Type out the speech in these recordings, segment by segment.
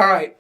All right.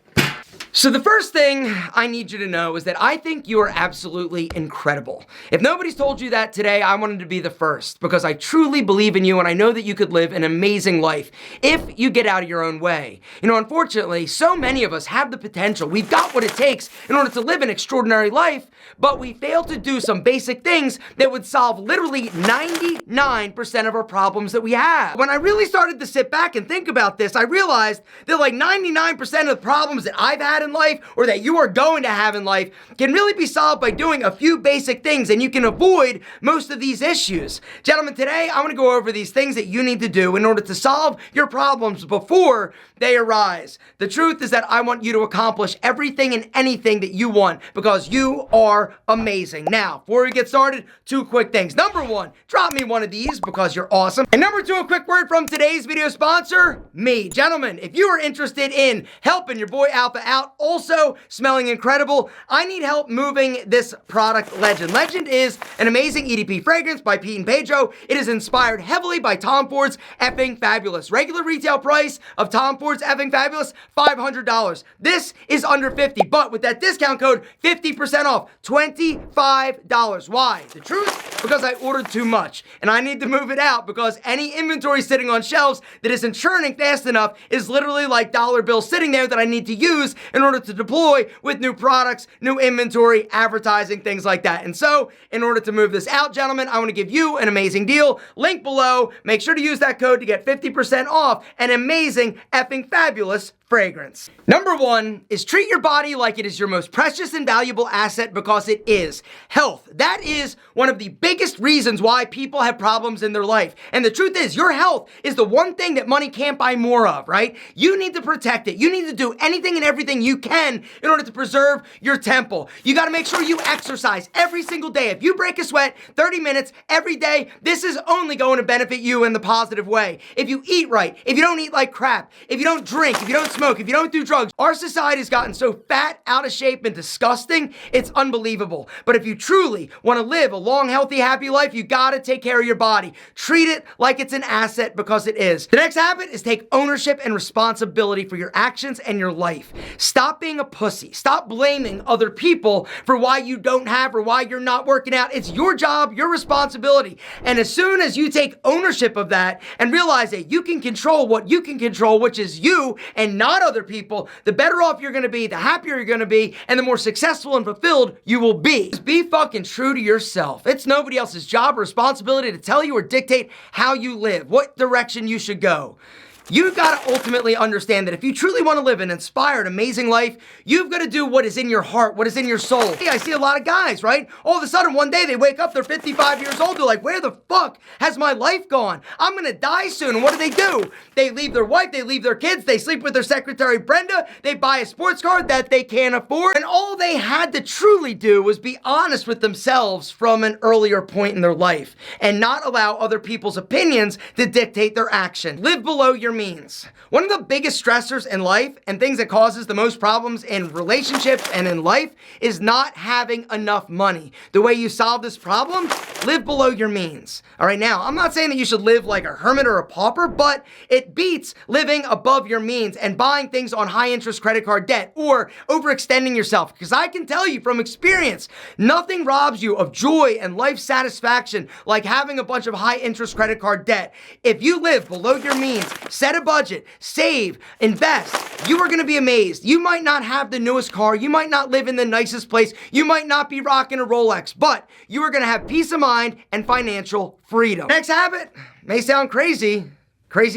So the first thing I need you to know is that I think you are absolutely incredible. If nobody's told you that today, I wanted to be the first because I truly believe in you and I know that you could live an amazing life if you get out of your own way. You know, unfortunately, so many of us have the potential. We've got what it takes in order to live an extraordinary life, but we fail to do some basic things that would solve literally 99% of our problems that we have. When I really started to sit back and think about this, I realized that like 99% of the problems that I've had in life or that you are going to have in life can really be solved by doing a few basic things, and you can avoid most of these issues. Gentlemen, today I want to go over these things that you need to do in order to solve your problems before they arise. The truth is that I want you to accomplish everything and anything that you want because you are amazing. Now, before we get started, two quick things. Number one, drop me one of these because you're awesome. And number two, a quick word from today's video sponsor, me. Gentlemen, if you are interested in helping your boy Alpha out, also smelling incredible, I need help moving this product, Legend. Legend is an amazing EDP fragrance by Pete and Pedro. It is inspired heavily by Tom Ford's Effing Fabulous. Regular retail price of Tom Ford's Effing Fabulous, $500. This is under $50, but with that discount code, 50% off, $25. Why? The truth? Because I ordered too much, and I need to move it out because any inventory sitting on shelves that isn't churning fast enough is literally like dollar bills sitting there that I need to use in order to deploy with new products, new inventory, advertising, things like that. And so, in order to move this out, gentlemen, I want to give you an amazing deal. Link below. Make sure to use that code to get 50% off an amazing Effing Fabulous fragrance. Number one is treat your body like it is your most precious and valuable asset because it is. Health. That is one of the biggest reasons why people have problems in their life. And the truth is, your health is the one thing that money can't buy more of, right? You need to protect it. You need to do anything and everything you can in order to preserve your temple. You got to make sure you exercise every single day. If you break a sweat 30 minutes every day, this is only going to benefit you in the positive way. If you eat right, if you don't eat like crap, if you don't drink, if you don't smoke, if you don't do drugs, our society has gotten so fat, out of shape, and disgusting, it's unbelievable. But if you truly want to live a long, healthy, happy life, you gotta take care of your body. Treat it like it's an asset because it is. The next habit is take ownership and responsibility for your actions and your life. Stop being a pussy. Stop blaming other people for why you don't have or why you're not working out. It's your job, your responsibility. And as soon as you take ownership of that and realize that you can control what you can control, which is you and not other people, the better off you're gonna be, the happier you're gonna be, and the more successful and fulfilled you will be. Just be fucking true to yourself. It's nobody else's job or responsibility to tell you or dictate how you live, what direction you should go. You've got to ultimately understand that if you truly want to live an inspired, amazing life, you've got to do what is in your heart, what is in your soul. Hey, I see a lot of guys, right? All of a sudden, one day they wake up, they're 55 years old, they're like, where the fuck has my life gone? I'm going to die soon. And what do? They leave their wife, they leave their kids, they sleep with their secretary, Brenda, they buy a sports car that they can't afford. And all they had to truly do was be honest with themselves from an earlier point in their life and not allow other people's opinions to dictate their action. Live below your means. One of the biggest stressors in life and things that causes the most problems in relationships and in life is not having enough money. The way you solve this problem, live below your means. All right, now, I'm not saying that you should live like a hermit or a pauper, but it beats living above your means and buying things on high interest credit card debt or overextending yourself. Because I can tell you from experience, nothing robs you of joy and life satisfaction like having a bunch of high interest credit card debt. If you live below your means, set a budget, save, invest, you are going to be amazed. You might not have the newest car, you might not live in the nicest place, you might not be rocking a Rolex, but you are going to have peace of mind and financial freedom. Next habit may sound crazy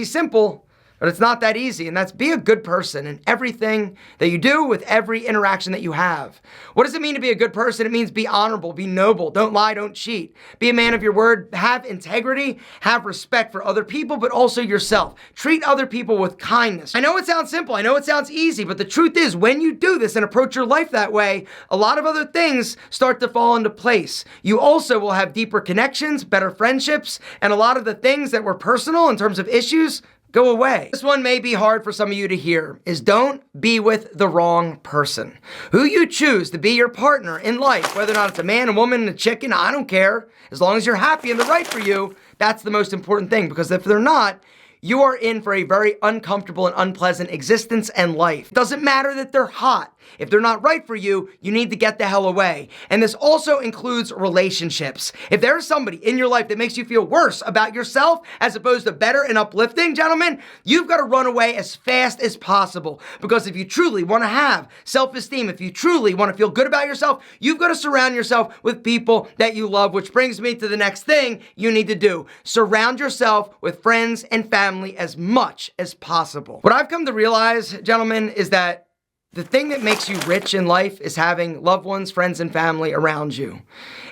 simple, but it's not that easy, and that's be a good person in everything that you do with every interaction that you have. What does it mean to be a good person? It means be honorable, be noble, don't lie, don't cheat. Be a man of your word, have integrity, have respect for other people, but also yourself. Treat other people with kindness. I know it sounds simple, I know it sounds easy, but the truth is when you do this and approach your life that way, a lot of other things start to fall into place. You also will have deeper connections, better friendships, and a lot of the things that were personal in terms of issues go away. This one may be hard for some of you to hear, is don't be with the wrong person. Who you choose to be your partner in life, whether or not it's a man, a woman, a chicken, I don't care. As long as you're happy and they're right for you, that's the most important thing. Because if they're not, you are in for a very uncomfortable and unpleasant existence and life. It doesn't matter that they're hot. If they're not right for you, you need to get the hell away. And this also includes relationships. If there's somebody in your life that makes you feel worse about yourself as opposed to better and uplifting, gentlemen, you've got to run away as fast as possible. Because if you truly want to have self-esteem, if you truly want to feel good about yourself, you've got to surround yourself with people that you love, which brings me to the next thing you need to do. Surround yourself with friends and family as much as possible. What I've come to realize, gentlemen, is that the thing that makes you rich in life is having loved ones, friends, and family around you.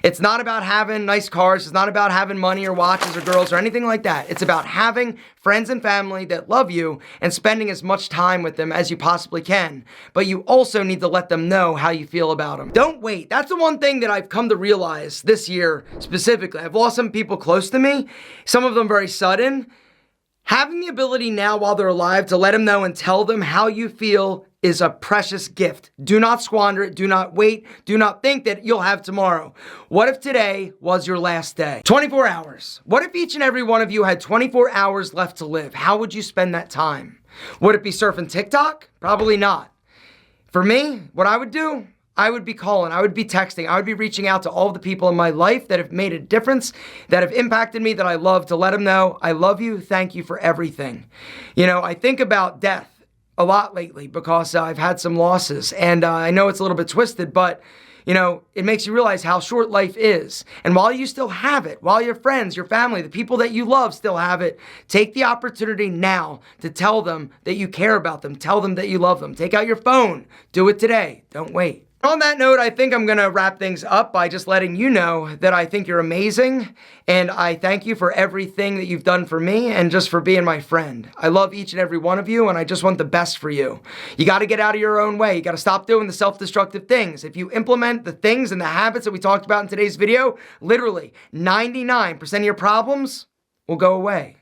It's not about having nice cars. It's not about having money or watches or girls or anything like that. It's about having friends and family that love you and spending as much time with them as you possibly can. But you also need to let them know how you feel about them. Don't wait. That's the one thing that I've come to realize this year specifically. I've lost some people close to me, some of them very sudden. Having the ability now while they're alive to let them know and tell them how you feel is a precious gift. Do not squander it. Do not wait. Do not think that you'll have tomorrow. What if today was your last day? 24 hours. What if each and every one of you had 24 hours left to live? How would you spend that time? Would it be surfing TikTok? Probably not. For me, what I would do, I would be calling, I would be texting, I would be reaching out to all of the people in my life that have made a difference, that have impacted me, that I love, to let them know, I love you, thank you for everything. You know, I think about death a lot lately because I've had some losses, and I know it's a little bit twisted, but you know, it makes you realize how short life is. And while you still have it, while your friends, your family, the people that you love still have it, take the opportunity now to tell them that you care about them. Tell them that you love them. Take out your phone. Do it today. Don't wait. On that note, I think I'm going to wrap things up by just letting you know that I think you're amazing, and I thank you for everything that you've done for me and just for being my friend. I love each and every one of you, and I just want the best for you. You got to get out of your own way. You got to stop doing the self-destructive things. If you implement the things and the habits that we talked about in today's video, literally 99% of your problems will go away.